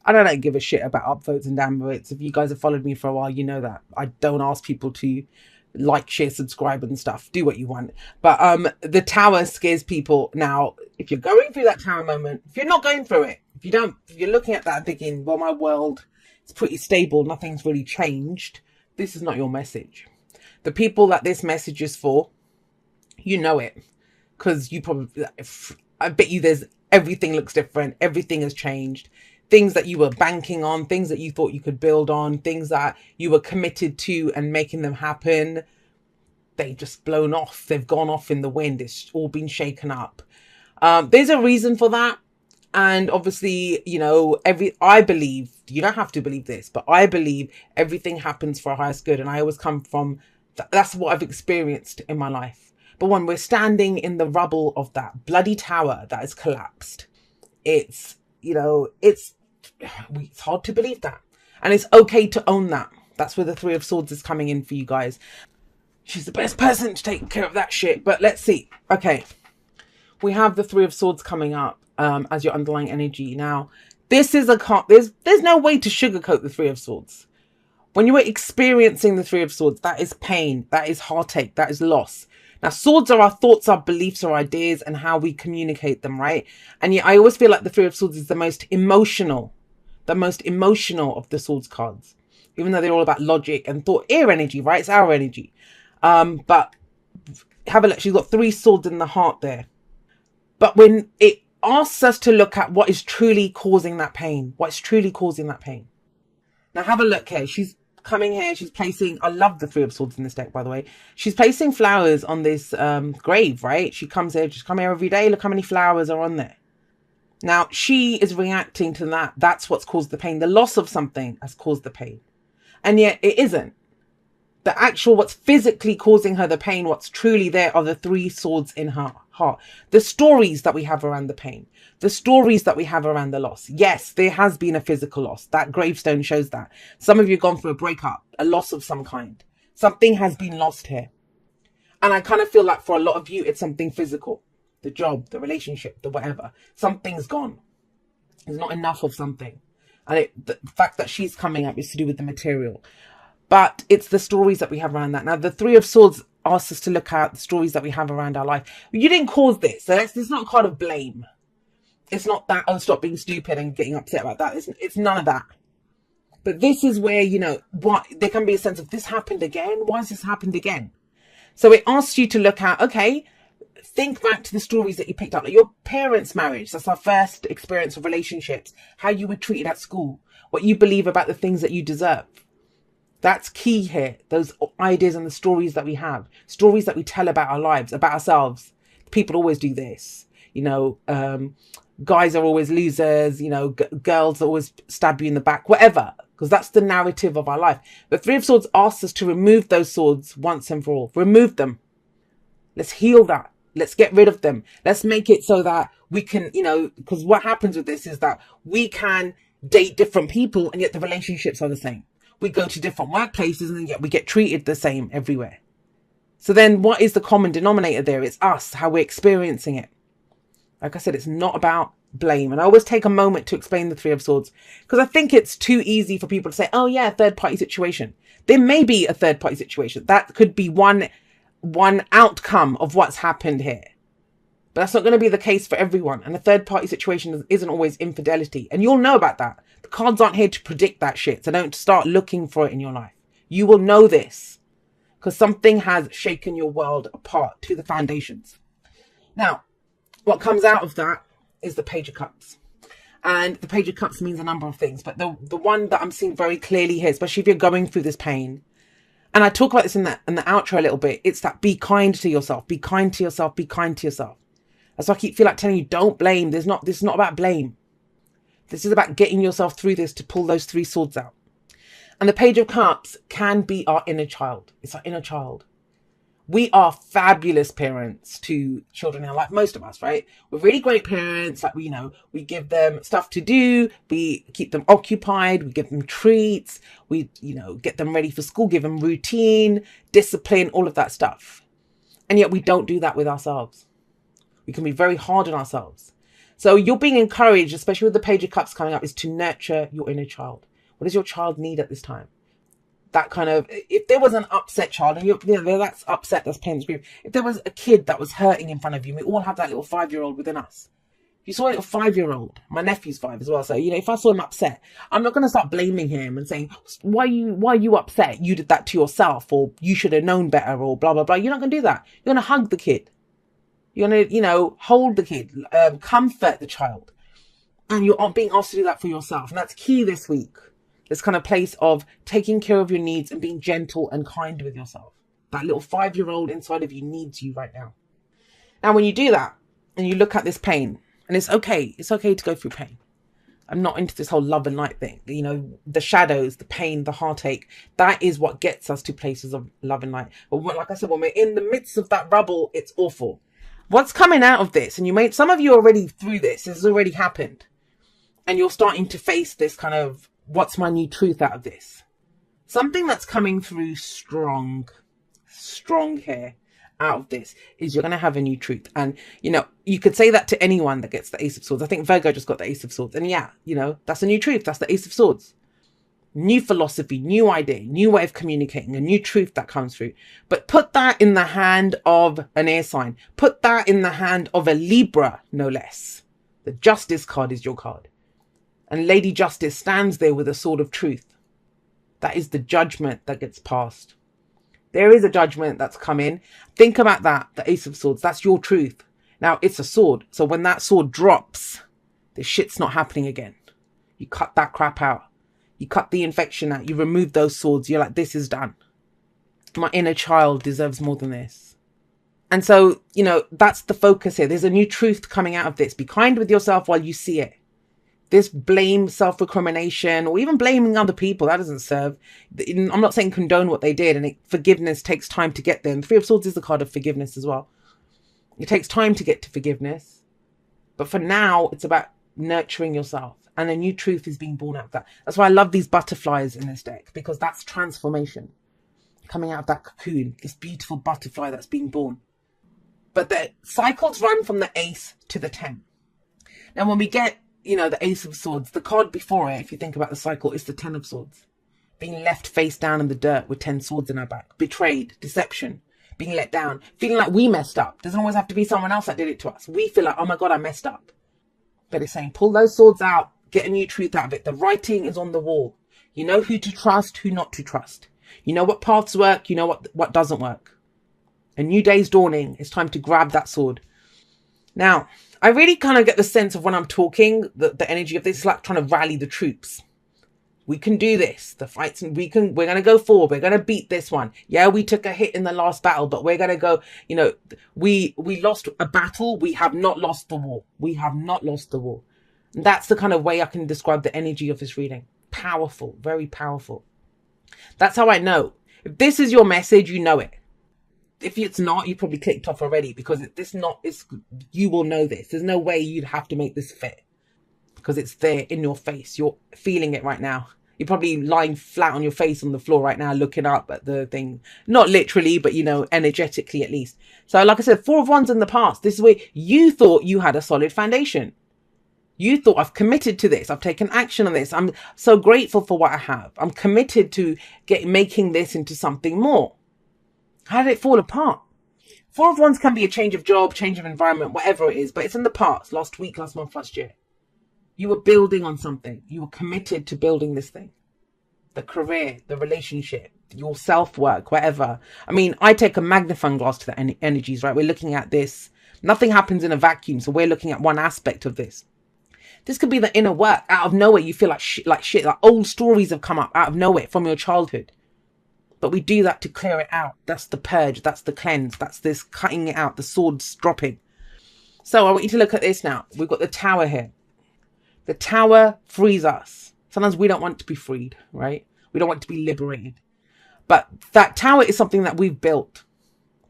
I don't give a shit about upvotes and downvotes. If you guys have followed me for a while, you know that I don't ask people to like, share, subscribe and stuff. Do what you want. But the tower scares people. Now, if you're going through that tower moment, if you're not going through it, if you're looking at that and thinking, well, my world is pretty stable, nothing's really changed, this is not your message. The people that this message is for, you know it. Because I bet you everything looks different. Everything has changed. Things that you were banking on, things that you thought you could build on, things that you were committed to and making them happen, they've just blown off. They've gone off in the wind. It's all been shaken up. There's a reason for that. And obviously, you know, I believe, you don't have to believe this, but I believe everything happens for our highest good. And I always come from, that's what I've experienced in my life. But when we're standing in the rubble of that bloody tower that has collapsed, it's, you know, it's hard to believe that. And it's okay to own that. That's where the Three of Swords is coming in for you guys. She's the best person to take care of that shit. But let's see. Okay. We have the Three of Swords coming up as your underlying energy. Now, this is there's no way to sugarcoat the Three of Swords. When you are experiencing the Three of Swords, that is pain, that is heartache, that is loss. Now, swords are our thoughts, our beliefs, our ideas, and how we communicate them, right? And yet I always feel like the Three of Swords is the most emotional of the swords cards, even though they're all about logic and thought, air energy, right? It's our energy. But have a look, she's got 3 swords in the heart there. But when it asks us to look at what is truly causing that pain, what's truly causing that pain. Now have a look here. She's coming here, she's placing, I love the Three of Swords in this deck, by the way. She's placing flowers on this grave, right? She comes here, just come here every day. Look how many flowers are on there. Now, she is reacting to that. That's what's caused the pain. The loss of something has caused the pain. And yet it isn't. The actual, what's physically causing her the pain, what's truly there are the 3 swords in her heart. The stories that we have around the pain. The stories that we have around the loss. Yes, there has been a physical loss. That gravestone shows that. Some of you have gone through a breakup, a loss of some kind. Something has been lost here. And I kind of feel like for a lot of you, it's something physical. The job, the relationship, the whatever. Something's gone. There's not enough of something. And the fact that she's coming up is to do with the material. But it's the stories that we have around that. Now, the Three of Swords asks us to look at the stories that we have around our life. You didn't cause this. So it's not a card of blame. It's not that, oh, stop being stupid and getting upset about that. It's none of that. But this is where, you know, there can be a sense of, this happened again? Why has this happened again? So it asks you to look at, okay, think back to the stories that you picked up. Like your parents' marriage. That's our first experience of relationships. How you were treated at school. What you believe about the things that you deserve. That's key here. Those ideas and the stories that we have. Stories that we tell about our lives, about ourselves. People always do this. You know, guys are always losers. You know, girls always stab you in the back. Whatever. Because that's the narrative of our life. The Three of Swords asks us to remove those swords once and for all. Remove them. Let's heal that. Let's get rid of them. Let's make it so that we can, you know, because what happens with this is that we can date different people and yet the relationships are the same. We go to different workplaces and yet we get treated the same everywhere. So then what is the common denominator there? It's us, how we're experiencing it. Like I said, it's not about blame. And I always take a moment to explain the Three of Swords because I think it's too easy for people to say, oh yeah, third party situation. There may be a third party situation. That could be one outcome of what's happened here. But that's not going to be the case for everyone. And a third party situation isn't always infidelity. And you'll know about that. The cards aren't here to predict that shit. So don't start looking for it in your life. You will know this because something has shaken your world apart to the foundations. Now, what comes out of that is the Page of Cups. And the Page of Cups means a number of things. But the one that I'm seeing very clearly here, especially if you're going through this pain, and I talk about this in the outro a little bit, it's that be kind to yourself. Be kind to yourself. Be kind to yourself. That's why I feel like telling you, don't blame. This is not about blame. This is about getting yourself through this to pull those 3 swords out. And the Page of Cups can be our inner child. It's our inner child. We are fabulous parents to children in our life. Most of us, right? We're really great parents. Like, you know, we give them stuff to do. We keep them occupied. We give them treats. We, you know, get them ready for school, give them routine, discipline, all of that stuff. And yet we don't do that with ourselves. We can be very hard on ourselves. So you're being encouraged, especially with the Page of Cups coming up, is to nurture your inner child. What does your child need at this time? That kind of, if there was an upset child, and that's upset, that's pain, that's grief. If there was a kid that was hurting in front of you, we all have that little 5-year-old within us. If you saw a little 5-year-old, my nephew's 5 as well, so, if I saw him upset, I'm not going to start blaming him and saying, why are you upset? You did that to yourself, or you should have known better, or blah, blah, blah. You're not going to do that. You're going to hug the kid. You're going to, hold the kid, comfort the child. And you're being asked to do that for yourself. And that's key this week. This kind of place of taking care of your needs and being gentle and kind with yourself. That little 5-year-old inside of you needs you right now. Now, when you do that and you look at this pain, and it's okay to go through pain. I'm not into this whole love and light thing. The shadows, the pain, the heartache, that is what gets us to places of love and light. But like I said, when we're in the midst of that rubble, it's awful. What's coming out of this, and some of you are already through this has already happened, and you're starting to face this kind of, what's my new truth out of this? Something that's coming through strong here out of this is you're going to have a new truth. And, you could say that to anyone that gets the Ace of Swords. I think Virgo just got the Ace of Swords. And yeah, that's a new truth. That's the Ace of Swords. New philosophy, new idea, new way of communicating, a new truth that comes through. But put that in the hand of an air sign. Put that in the hand of a Libra, no less. The Justice card is your card. And Lady Justice stands there with a sword of truth. That is the judgment that gets passed. There is a judgment that's come in. Think about that, the Ace of Swords. That's your truth. Now, it's a sword. So when that sword drops, this shit's not happening again. You cut that crap out. You cut the infection out. You remove those swords. You're like, this is done. My inner child deserves more than this. And so, that's the focus here. There's a new truth coming out of this. Be kind with yourself while you see it. This blame, self-recrimination, or even blaming other people, that doesn't serve. I'm not saying condone what they did, and forgiveness takes time to get there. And the Three of Swords is the card of forgiveness as well. It takes time to get to forgiveness. But for now, it's about nurturing yourself. And a new truth is being born out of that. That's why I love these butterflies in this deck, because that's transformation. Coming out of that cocoon, this beautiful butterfly that's being born. But the cycles run from the Ace to the 10. Now, when we get the Ace of Swords, the card before it, if you think about the cycle, is the 10 of Swords. Being left face down in the dirt with 10 swords in our back. Betrayed, deception, being let down, feeling like we messed up. Doesn't always have to be someone else that did it to us. We feel like, oh my God, I messed up. But it's saying, pull those swords out, get a new truth out of it. The writing is on the wall. You know who to trust, who not to trust. You know what paths work, you know what doesn't work. A new day's dawning. It's time to grab that sword. Now, I really kind of get the sense of when I'm talking, the energy of this is like trying to rally the troops. We can do this. The fights, we're going to go forward. We're going to beat this one. Yeah, we took a hit in the last battle, but we're going to go, we lost a battle. We have not lost the war. We have not lost the war. And that's the kind of way I can describe the energy of this reading. Powerful, very powerful. That's how I know. If this is your message, you know it. If it's not, you probably clicked off already, because you will know this. There's no way you'd have to make this fit, because it's there in your face. You're feeling it right now. You're probably lying flat on your face on the floor right now, looking up at the thing. Not literally, but, energetically at least. So like I said, 4 of Wands in the past. This is where you thought you had a solid foundation. You thought, I've committed to this. I've taken action on this. I'm so grateful for what I have. I'm committed to making this into something more. How did it fall apart? 4 of Wands can be a change of job, change of environment, whatever it is, but it's in the past, last week, last month, last year. You were building on something. You were committed to building this thing. The career, the relationship, your self-work, whatever. I mean, I take a magnifying glass to the energies, right? We're looking at this. Nothing happens in a vacuum, so we're looking at one aspect of this. This could be the inner work. Out of nowhere, you feel like shit, like old stories have come up out of nowhere from your childhood. But we do that to clear it out. That's the purge. That's the cleanse. That's this cutting it out. The swords dropping. So I want you to look at this now. We've got the Tower here. The Tower frees us. Sometimes we don't want to be freed, right? We don't want to be liberated. But that Tower is something that we've built.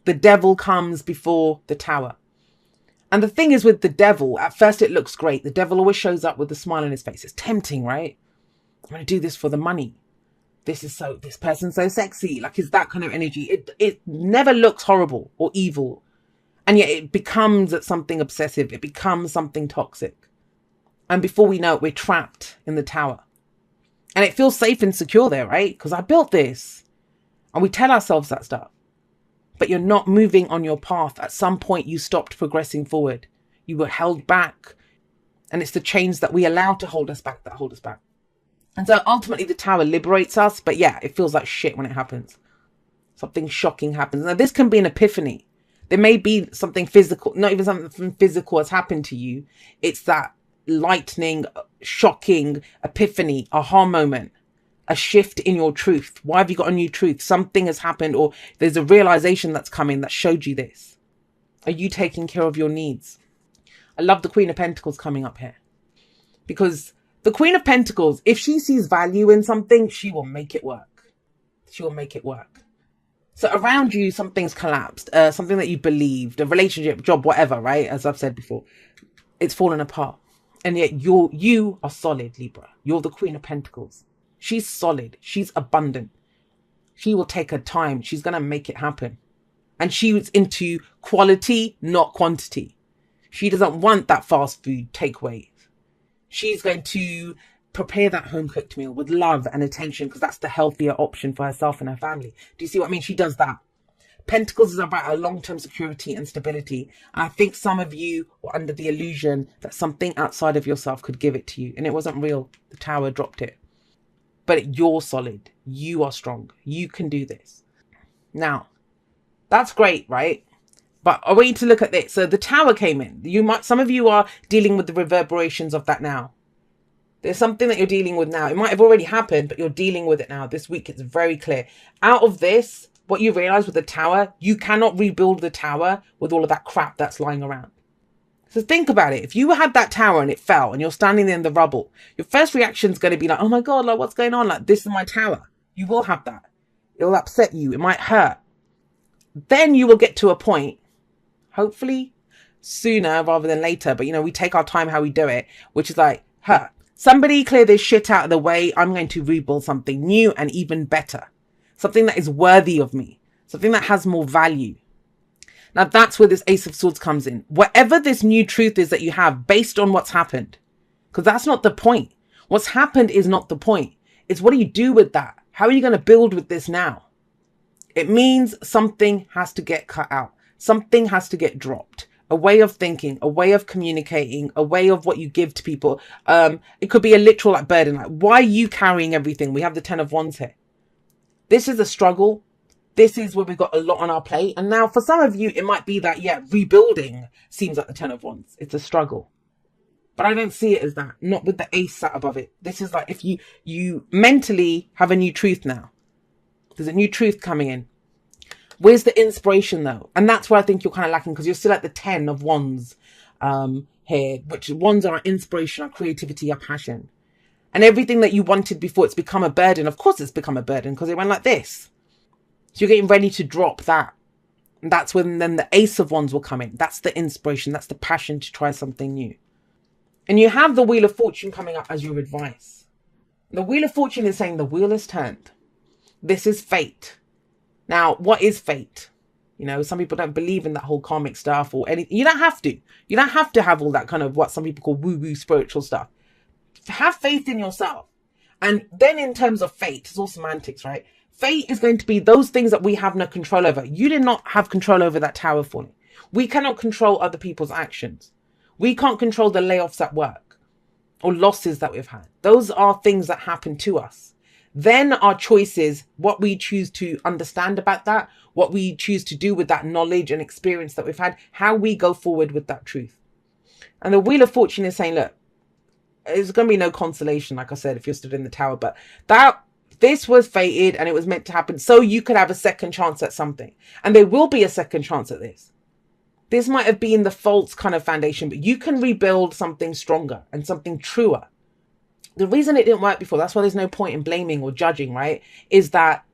The Devil comes before the Tower. And the thing is with the Devil, at first it looks great. The Devil always shows up with a smile on his face. It's tempting, right? I'm going to do this for the money. This person's so sexy. Like, it's that kind of energy. It never looks horrible or evil. And yet it becomes something obsessive. It becomes something toxic. And before we know it, we're trapped in the tower. And it feels safe and secure there, right? Because I built this. And we tell ourselves that stuff. But you're not moving on your path. At some point, you stopped progressing forward. You were held back. And it's the chains that we allow to hold us back that hold us back. And so ultimately, the tower liberates us. But yeah, it feels like shit when it happens. Something shocking happens. Now, this can be an epiphany. There may be something physical, not even something physical has happened to you. It's that lightning, shocking epiphany, aha moment, a shift in your truth. Why have you got a new truth? Something has happened, or there's a realization that's coming that showed you this. Are you taking care of your needs? I love the Queen of Pentacles coming up here, because the Queen of Pentacles, if she sees value in something, she will make it work. She will make it work. So around you, something's collapsed, something that you believed, a relationship, job, whatever, right? As I've said before, it's fallen apart. And yet you are solid, Libra. You're the Queen of Pentacles. She's solid. She's abundant. She will take her time. She's going to make it happen. And she's into quality, not quantity. She doesn't want that fast food takeaway. She's going to prepare that home cooked meal with love and attention, because that's the healthier option for herself and her family. Do you see what I mean? She does that. Pentacles is about a long-term security and stability. And I think some of you were under the illusion that something outside of yourself could give it to you. And it wasn't real. The tower dropped it. But you're solid. You are strong. You can do this. Now, that's great, right? But I want you to look at this. So the tower came in. Some of you are dealing with the reverberations of that now. There's something that you're dealing with now. It might have already happened, but you're dealing with it now. This week, it's very clear. Out of this, what you realize with the tower, you cannot rebuild the tower with all of that crap that's lying around. So think about it. If you had that tower and it fell and you're standing there in the rubble, your first reaction is going to be like, oh my God, like what's going on? Like, this is my tower. You will have that. It will upset you. It might hurt. Then you will get to a point, hopefully sooner rather than later. But, we take our time how we do it, which is like, somebody clear this shit out of the way. I'm going to rebuild something new and even better. Something that is worthy of me. Something that has more value. Now that's where this Ace of Swords comes in. Whatever this new truth is that you have based on what's happened. Because that's not the point. What's happened is not the point. It's what do you do with that? How are you going to build with this now? It means something has to get cut out. Something has to get dropped. A way of thinking, a way of communicating, a way of what you give to people. It could be a literal burden. Like, why are you carrying everything? We have the 10 of Wands here. This is a struggle. This is where we've got a lot on our plate. And now for some of you, it might be that, rebuilding seems like the 10 of Wands. It's a struggle. But I don't see it as that. Not with the ace sat above it. This is like if you mentally have a new truth now. There's a new truth coming in. Where's the inspiration though? And that's where I think you're kind of lacking, because you're still at the 10 of Wands here, which Wands are our inspiration, our creativity, our passion. And everything that you wanted before, it's become a burden. Of course it's become a burden because it went like this. So you're getting ready to drop that. And that's when then the Ace of Wands will come in. That's the inspiration. That's the passion to try something new. And you have the Wheel of Fortune coming up as your advice. The Wheel of Fortune is saying the wheel is turned. This is fate. Now, what is fate? Some people don't believe in that whole karmic stuff or anything. You don't have to. You don't have to have all that kind of what some people call woo-woo spiritual stuff. Have faith in yourself. And then in terms of fate, it's all semantics, right? Fate is going to be those things that we have no control over. You did not have control over that tower falling. We cannot control other people's actions. We can't control the layoffs at work or losses that we've had. Those are things that happen to us. Then our choices, what we choose to understand about that, what we choose to do with that knowledge and experience that we've had, how we go forward with that truth. And the Wheel of Fortune is saying, look, there's going to be no consolation, like I said, if you're stood in the tower, but this was fated and it was meant to happen so you could have a second chance at something. And there will be a second chance at this. This might have been the false kind of foundation, but you can rebuild something stronger and something truer. The reason it didn't work before, that's why there's no point in blaming or judging, right? Is that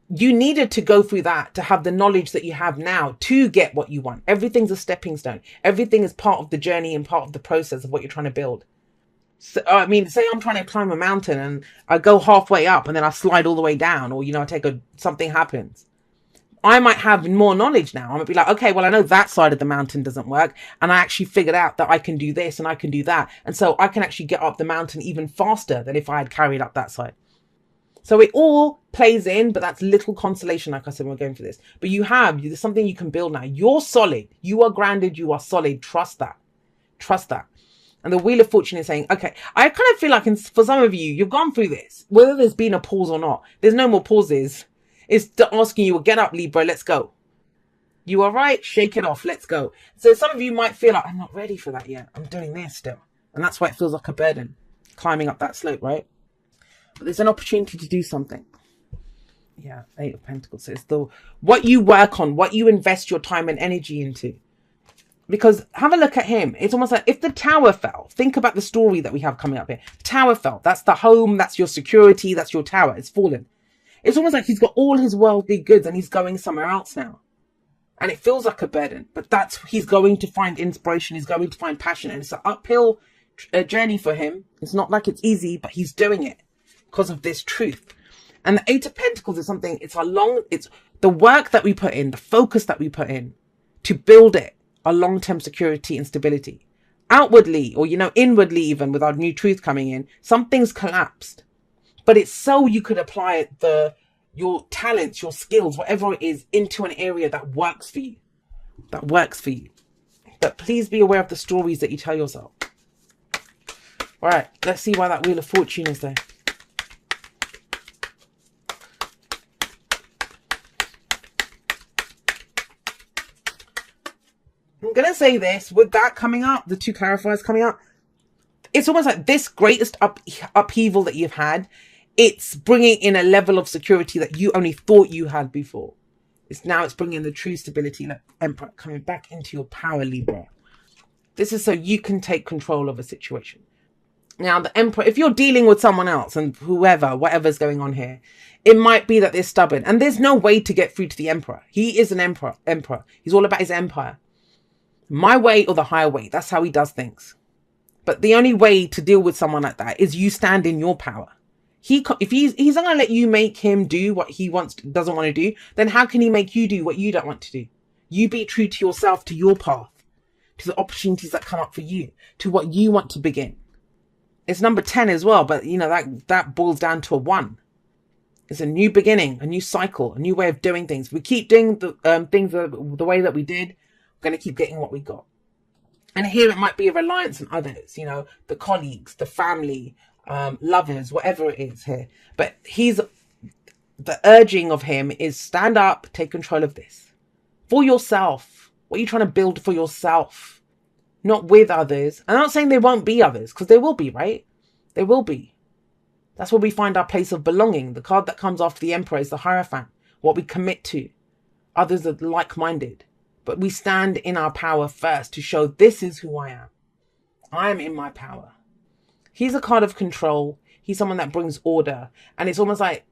you needed to go through that to have the knowledge that you have now to get what you want. Everything's a stepping stone. Everything is part of the journey and part of the process of what you're trying to build. So, say I'm trying to climb a mountain and I go halfway up and then I slide all the way down, or, something happens. I might have more knowledge now. I might be like, okay, well, I know that side of the mountain doesn't work. And I actually figured out that I can do this and I can do that. And so I can actually get up the mountain even faster than if I had carried up that side. So it all plays in, but that's little consolation, like I said, when we're going for this. But there's something you can build now. You're solid. You are grounded. You are solid. Trust that. Trust that. And the Wheel of Fortune is saying, okay, I kind of feel like for some of you, you've gone through this, whether there's been a pause or not. There's no more pauses. It's asking you, well, get up, Libra, let's go. You are right, shake it off, let's go. So some of you might feel like, I'm not ready for that yet. I'm doing this still. And that's why it feels like a burden, climbing up that slope, right? But there's an opportunity to do something. Yeah, 8 of Pentacles. So it's what you work on, what you invest your time and energy into. Because have a look at him. It's almost like if the tower fell, think about the story that we have coming up here. The tower fell. That's the home. That's your security. That's your tower. It's fallen. It's almost like he's got all his worldly goods and he's going somewhere else now. And it feels like a burden. But he's going to find inspiration. He's going to find passion. And it's an uphill journey for him. It's not like it's easy, but he's doing it because of this truth. And the 8 of Pentacles is something, it's the work that we put in, the focus that we put in to build it, our long-term security and stability. Outwardly, or, inwardly even, with our new truth coming in, something's collapsed. But it's so you could apply your talents, your skills, whatever it is, into an area that works for you. That works for you. But please be aware of the stories that you tell yourself. All right, let's see why that Wheel of Fortune is there. I'm going to say this, with that coming up, the 2 clarifiers coming up, it's almost like this greatest upheaval that you've had, it's bringing in a level of security that you only thought you had before. It's bringing the true stability, like Emperor, coming back into your power, Libra. This is so you can take control of a situation. Now, the Emperor, if you're dealing with someone else and whatever's going on here, it might be that they're stubborn. And there's no way to get through to the Emperor. He is an emperor. He's all about his empire. My way or the highway. That's how he does things. But the only way to deal with someone like that is you stand in your power. If he's not going to let you make him do what he doesn't want to do, then how can he make you do what you don't want to do? You be true to yourself, to your path, to the opportunities that come up for you, to what you want to begin. It's number 10 as well, but that boils down to a 1. It's a new beginning, a new cycle, a new way of doing things. We keep doing the things the way that we did. We're going to keep getting what we got. And here it might be a reliance on others, the colleagues, the family, lovers, whatever it is here. But the urging of him is stand up, take control of this. For yourself. What are you trying to build for yourself? Not with others. I'm not saying there won't be others, because there will be, right? There will be. That's where we find our place of belonging. The card that comes after the Emperor is the Hierophant. What we commit to. Others are like-minded. But we stand in our power first to show this is who I am. I am in my power. He's a card of control. He's someone that brings order. And it's almost like,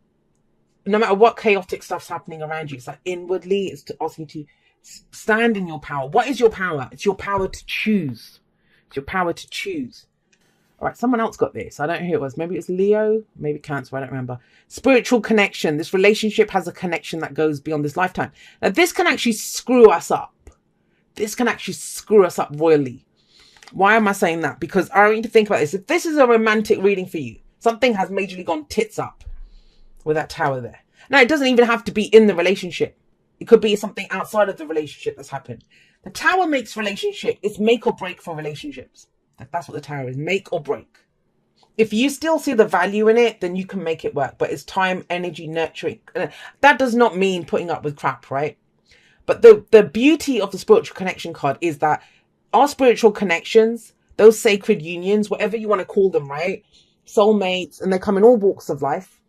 no matter what chaotic stuff's happening around you, it's like inwardly, it's to ask you to stand in your power. What is your power? It's your power to choose. It's your power to choose. All right, someone else got this. I don't know who it was. Maybe it's Leo, maybe Cancer. I don't remember. Spiritual connection. This relationship has a connection that goes beyond this lifetime. Now, this can actually screw us up. This can actually screw us up royally. Why am I saying that? Because I need to think about this. If this is a romantic reading for you, something has majorly gone tits up with that tower there. Now, it doesn't even have to be in the relationship. It could be something outside of the relationship that's happened. The tower makes relationship. It's make or break for relationships. That's what the tower is. Make or break. If you still see the value in it, then you can make it work. But it's time, energy, nurturing. That does not mean putting up with crap, right? But the beauty of the spiritual connection card is that our spiritual connections, those sacred unions, whatever you want to call them, right? Soulmates, and they come in all walks of life.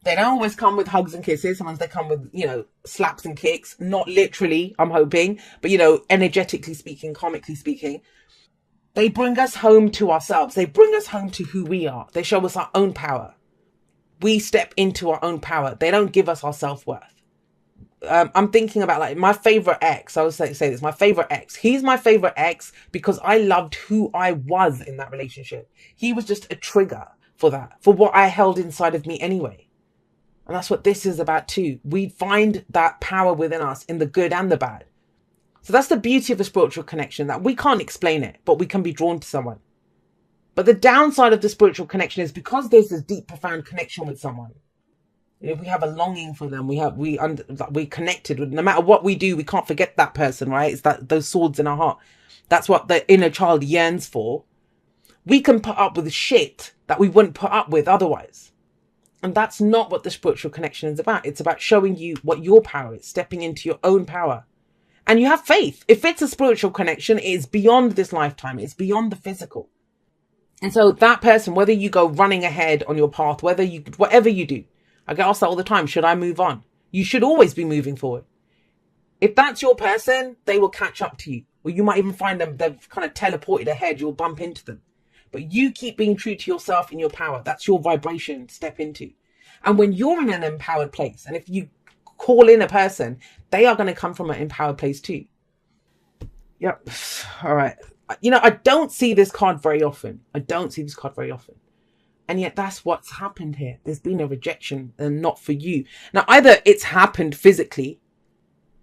They don't always come with hugs and kisses. Sometimes they come with, slaps and kicks. Not literally, I'm hoping. But, energetically speaking, karmically speaking. They bring us home to ourselves. They bring us home to who we are. They show us our own power. We step into our own power. They don't give us our self-worth. I'm thinking about like my favorite ex. I would say this, my favorite ex. He's my favorite ex because I loved who I was in that relationship. He was just a trigger for that, for what I held inside of me anyway. And that's what this is about too. We find that power within us in the good and the bad. So that's the beauty of a spiritual connection, that we can't explain it, but we can be drawn to someone. But the downside of the spiritual connection is because there's this deep, profound connection with someone. If we have a longing for them, we're connected with, no matter what we do, we can't forget that person, right? It's that those swords in our heart. That's what the inner child yearns for. We can put up with shit that we wouldn't put up with otherwise. And that's not what the spiritual connection is about. It's about showing you what your power is, stepping into your own power. And you have faith. If it's a spiritual connection, it is beyond this lifetime. It's beyond the physical. And so that person, whether you go running ahead on your path, whatever you do, I get asked that all the time. Should I move on? You should always be moving forward. If that's your person, they will catch up to you. Or you might even find them, they've kind of teleported ahead. You'll bump into them. But you keep being true to yourself and your power. That's your vibration. Step into. And when you're in an empowered place, and if you call in a person, they are going to come from an empowered place too. Yep. All right. I don't see this card very often. And yet that's what's happened here. There's been a rejection and not for you. Now, either it's happened physically.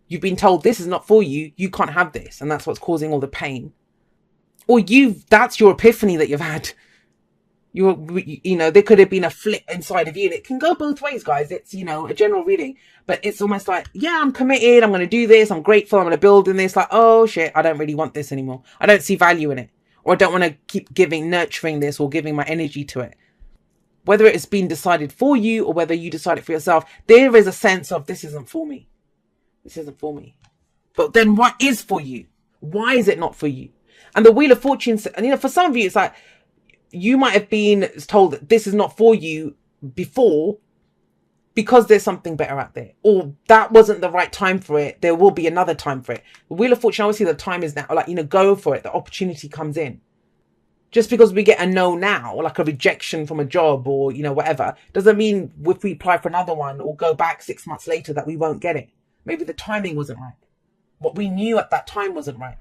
You've been told this is not for you. You can't have this. And that's what's causing all the pain. Or that's your epiphany that you've had. There could have been a flip inside of you. And it can go both ways, guys. It's, a general reading. But it's almost like, yeah, I'm committed. I'm going to do this. I'm grateful. I'm going to build in this. Like, oh, shit, I don't really want this anymore. I don't see value in it. Or I don't want to keep nurturing this or giving my energy to it. Whether it's been decided for you or whether you decide it for yourself, there is a sense of this isn't for me. This isn't for me. But then what is for you? Why is it not for you? And the Wheel of Fortune, and for some of you, it's like, you might have been told that this is not for you before because there's something better out there. Or that wasn't the right time for it. There will be another time for it. The Wheel of Fortune, obviously the time is now. Like, go for it. The opportunity comes in. Just because we get a no now, or like a rejection from a job or, whatever, doesn't mean if we apply for another one or go back 6 months later that we won't get it. Maybe the timing wasn't right. What we knew at that time wasn't right.